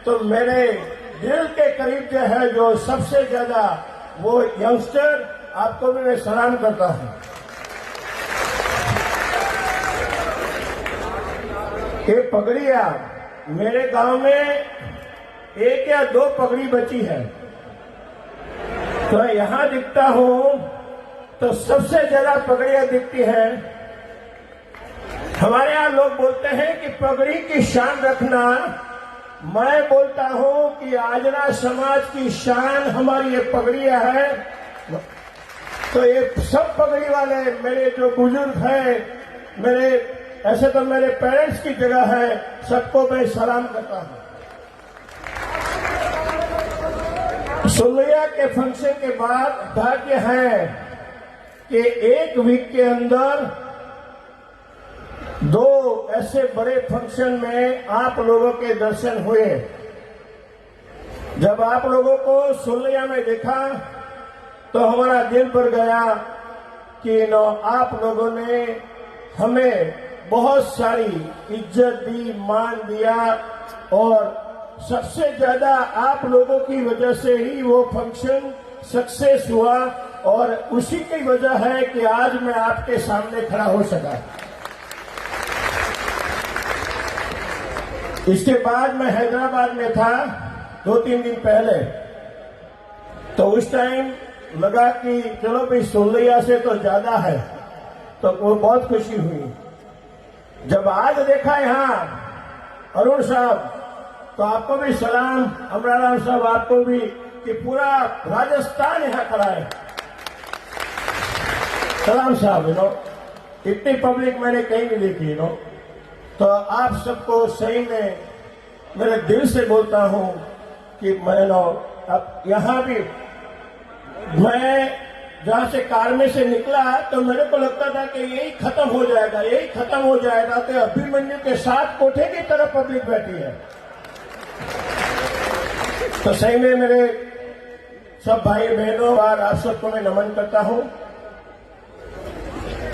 तो मेरे दिल के करीब जो है, जो सबसे ज्यादा वो यंगस्टर, आपको भी मैं सलाम करता हूं। ये पगड़ियां मेरे गांव में 1 या 2 पगड़ी बची है, तो यहां दिखता हूं तो सबसे ज्यादा पगड़ियां दिखती हैं। हमारे यहां लोग बोलते हैं कि पगड़ी की शान रखना। मैं बोलता हूं कि आजरा समाज की शान हमारी ये पगड़ियां है। तो ये सब पगड़ी वाले मेरे जो बुजुर्ग हैं, मेरे ऐसे तो मेरे पेरेंट्स की जगह है, सबको मैं सलाम करता हूं। सोलैया के फंक्शन के बाद भाग्य है कि 1 वीक के अंदर 2 ऐसे बड़े फंक्शन में आप लोगों के दर्शन हुए। जब आप लोगों को सोलैया में देखा तो हमारा दिल भर गया कि आप लोगों ने हमें बहुत सारी इज्जत दी, मान दिया, और सबसे ज्यादा आप लोगों की वजह से ही वो फंक्शन सक्सेस हुआ, और उसी की वजह है कि आज मैं आपके सामने खड़ा हो सका। इसके बाद मैं हैदराबाद में था 2-3 दिन पहले, तो उस टाइम लगा कि चलो भाई सोलैया से तो ज्यादा है, तो वो बहुत खुशी हुई। जब आज देखा यहां अरुण साहब, तो आपको भी सलाम, अमराराम साहब आपको भी, कि पूरा राजस्थान यहां खड़ा है। सलाम साहब, इतनी पब्लिक मैंने कहीं नहीं देखी। तो आप सबको सही में मेरे दिल से बोलता हूं कि मैं अब यहां भी, मैं जहां से कार में से निकला तो मेरे को लगता था कि यही खत्म हो जाएगा, यही खत्म हो जाएगा, तो अभिमन्यु के साथ कोठे की तरफ पब्लिक बैठी है। तो सही में मेरे सब भाई बहनों और आप सबको मैं नमन करता हूं।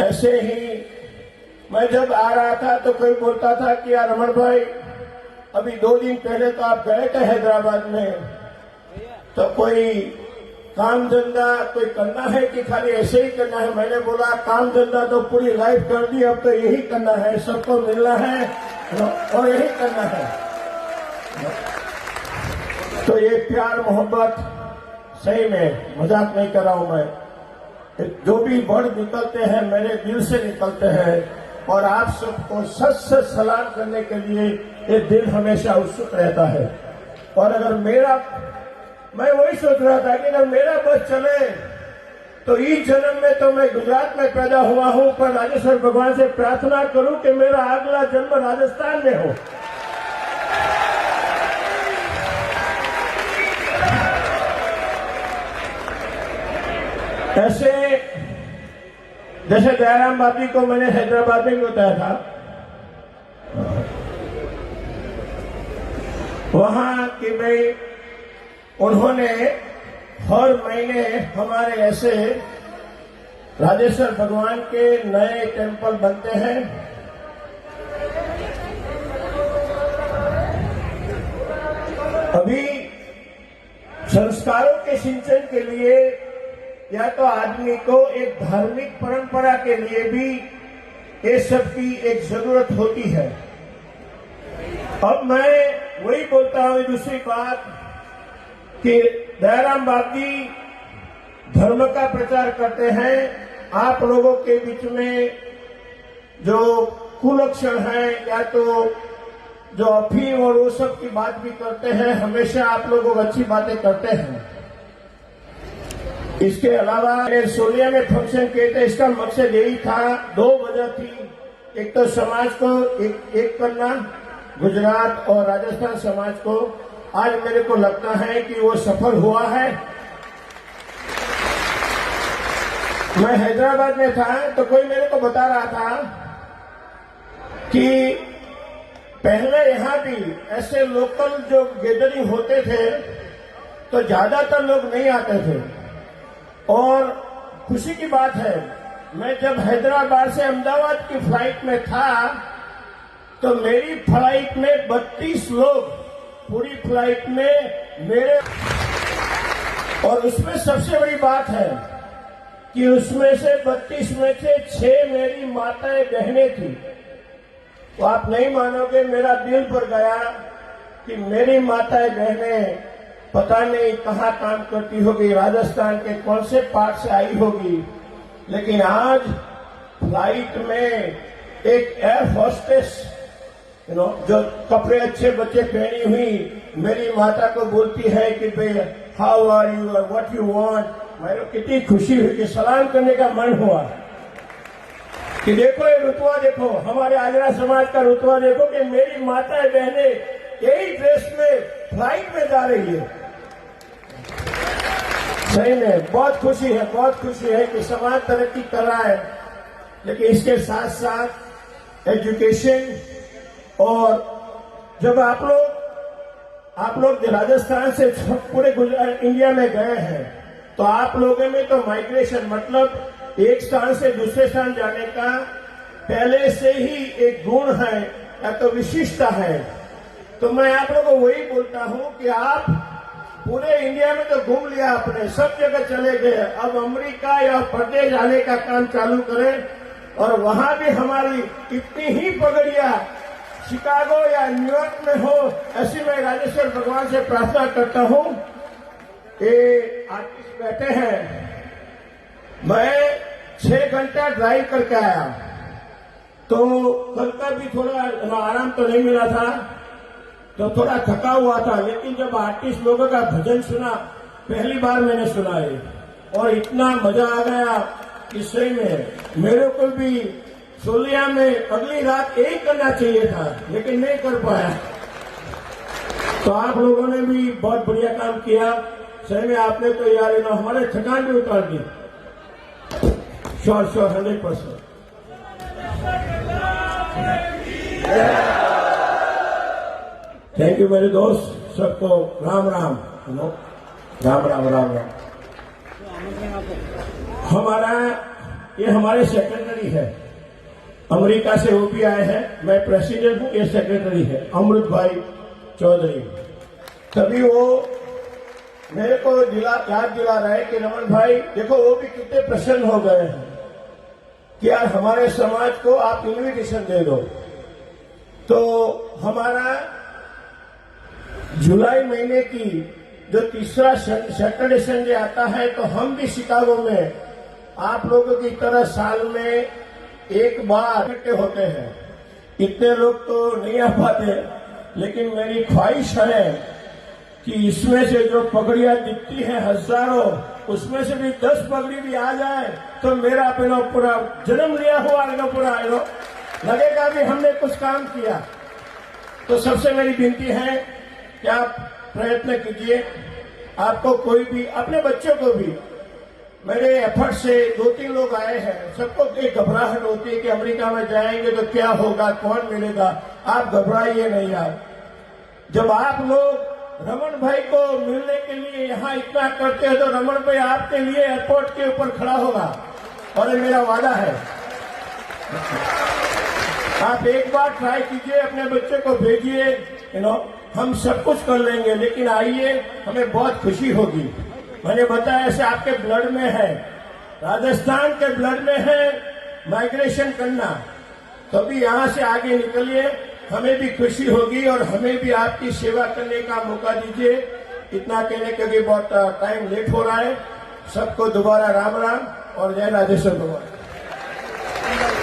ऐसे ही मैं जब आ रहा था तो कोई बोलता था कि यार रमन भाई, अभी 2 दिन पहले तो आप गए थे हैदराबाद में, तो कोई काम धंधा कोई करना है कि खाली ऐसे ही करना है? मैंने बोला काम धंधा तो पूरी लाइफ कर दी, अब तो यही करना है, सबको मिलना है और यही करना है। तो ये प्यार मोहब्बत, सही में मजाक नहीं कर रहा हूं मैं, जो भी वर्ड निकलते हैं मेरे दिल से निकलते हैं, और आप सबको सच से सलाम करने के लिए ये दिल हमेशा उत्सुक रहता है। और अगर मैं वही सोच रहा था कि अगर मेरा बस चले तो इस जन्म में तो मैं गुजरात में पैदा हुआ हूं, पर राजेश्वर भगवान से प्रार्थना करूं कि मेरा अगला जन्म राजस्थान में हो। ऐसे जैसे दयाराम बापी को मैंने हैदराबाद में बताया था, वहां कि भाई उन्होंने हर महीने हमारे ऐसे राजेश्वर भगवान के नए टेंपल बनते हैं। अभी संस्कारों के सिंचन के लिए या तो आदमी को एक धार्मिक परंपरा के लिए भी ये सब की एक जरूरत होती है। अब मैं वही बोलता हूं, दूसरी बात कि दयाराम बापी धर्म का प्रचार करते हैं। आप लोगों के बीच में जो कुलक्षण है या तो जो अफीम और वो सब की बात भी करते हैं, हमेशा आप लोगों अच्छी बातें करते हैं। इसके अलावा सोलैया में फंक्शन किए थे, इसका मकसद यही था, 2 वजह थी। एक तो समाज को एक करना, गुजरात और राजस्थान समाज को। आज मेरे को लगता है कि वो सफल हुआ है। मैं हैदराबाद में था तो कोई मेरे को बता रहा था कि पहले यहां भी ऐसे लोकल जो गैदरिंग होते थे तो ज्यादातर लोग नहीं आते थे। और खुशी की बात है, मैं जब हैदराबाद से अहमदाबाद की फ्लाइट में था तो मेरी फ्लाइट में 32 लोग पूरी फ्लाइट में मेरे, और उसमें सबसे बड़ी बात है कि उसमें से 32 में से 6 मेरी माताएं बहनें थी। तो आप नहीं मानोगे, मेरा दिल भर गया कि मेरी माताएं बहनें पता नहीं कहाँ काम करती होगी, राजस्थान के कौन से पार्ट से आई होगी, लेकिन आज फ्लाइट में एक एयर होस्टेस जो कपड़े अच्छे बच्चे पहनी हुई मेरी माता को बोलती है कि भाई हाउ आर यू और व्हाट यू वांट। मेरे को कितनी खुशी हुई कि सलाम करने का मन हुआ कि देखो ये रुतबा, देखो हमारे आगरा समाज का रुतबा, देखो कि मेरी माताएं बहनें यही ड्रेस में फ्लाइट में जा रही है। सही में बहुत खुशी है, बहुत खुशी है कि समाज तरक्की कर रहा है, लेकिन इसके साथ साथ एजुकेशन, और जब आप लोग राजस्थान से पूरे इंडिया में गए हैं तो आप लोगों में तो माइग्रेशन मतलब एक स्थान से दूसरे स्थान जाने का पहले से ही एक गुण है या तो विशिष्टता है। तो मैं आप लोगों को वही बोलता हूं कि आप पूरे इंडिया में तो घूम लिया आपने, सब जगह चले गए, अब अमेरिका या प्रदेश जाने का काम चालू करें, और वहां भी हमारी इतनी ही पगड़ियां शिकागो या न्यूयॉर्क में हो, ऐसी मैं राजेश्वर भगवान से प्रार्थना करता हूं। कि आर्टिस्ट बैठे हैं, मैं 6 घंटा ड्राइव करके आया, तो कल का भी थोड़ा आराम तो नहीं मिला था, तो थोड़ा थका हुआ था, लेकिन जब आर्टिस्ट लोगों का भजन सुना, पहली बार मैंने सुना है और इतना मजा आ गया कि सही में मेरे को भी सोलिया में अगली रात यही करना चाहिए था, लेकिन नहीं कर पाया। तो आप लोगों ने भी बहुत बढ़िया काम किया, सही में आपने तो यार हमारे थकान भी उतार दी। श्योर 100%। थैंक यू मेरे दोस्त, सबको राम राम, राम राम राम राम। ये हमारे सेक्रेटरी है, अमेरिका से वो भी आए हैं, मैं प्रेसिडेंट हूं, ये सेक्रेटरी है अमृत भाई चौधरी। तभी वो मेरे को याद दिला रहे कि रमन भाई देखो वो भी कितने प्रसन्न हो गए हैं कि यार हमारे समाज को आप इन्विटेशन दे दो। तो हमारा जुलाई महीने की जो तीसरा सैटरडे संडे आता है, तो हम भी शिकागो में आप लोगों की तरह साल में एक बार इकट्ठे होते हैं। इतने लोग तो नहीं आ पाते, लेकिन मेरी ख्वाहिश है कि इसमें से जो पगड़ियां दिखती हैं हजारों, उसमें से भी 10 पगड़ी भी आ जाए तो मेरा पूरा जन्म लिया हुआ पूरा लगेगा कि हमने कुछ काम किया। तो सबसे मेरी विनती है कि आप प्रयत्न कीजिए, आपको कोई भी अपने बच्चों को भी, मेरे एफर्ट से 2-3 लोग आए हैं, सबको एक घबराहट होती है कि अमेरिका में जाएंगे तो क्या होगा, कौन मिलेगा। आप घबराइए नहीं यार, जब आप लोग रमन भाई को मिलने के लिए यहाँ इतना करते हैं तो रमन भाई आपके लिए एयरपोर्ट के ऊपर खड़ा होगा, और ये मेरा वादा है। आप एक बार ट्राई कीजिए, अपने बच्चे को भेजिए, हम सब कुछ कर लेंगे, लेकिन आइए, हमें बहुत खुशी होगी। मैंने बताया ऐसे आपके ब्लड में है, राजस्थान के ब्लड में है माइग्रेशन करना, तभी यहां से आगे निकलिए, हमें भी खुशी होगी और हमें भी आपकी सेवा करने का मौका दीजिए। इतना कहने के भी बहुत टाइम लेट हो रहा है। सबको दोबारा राम राम और जय राजेश्वर भगवान।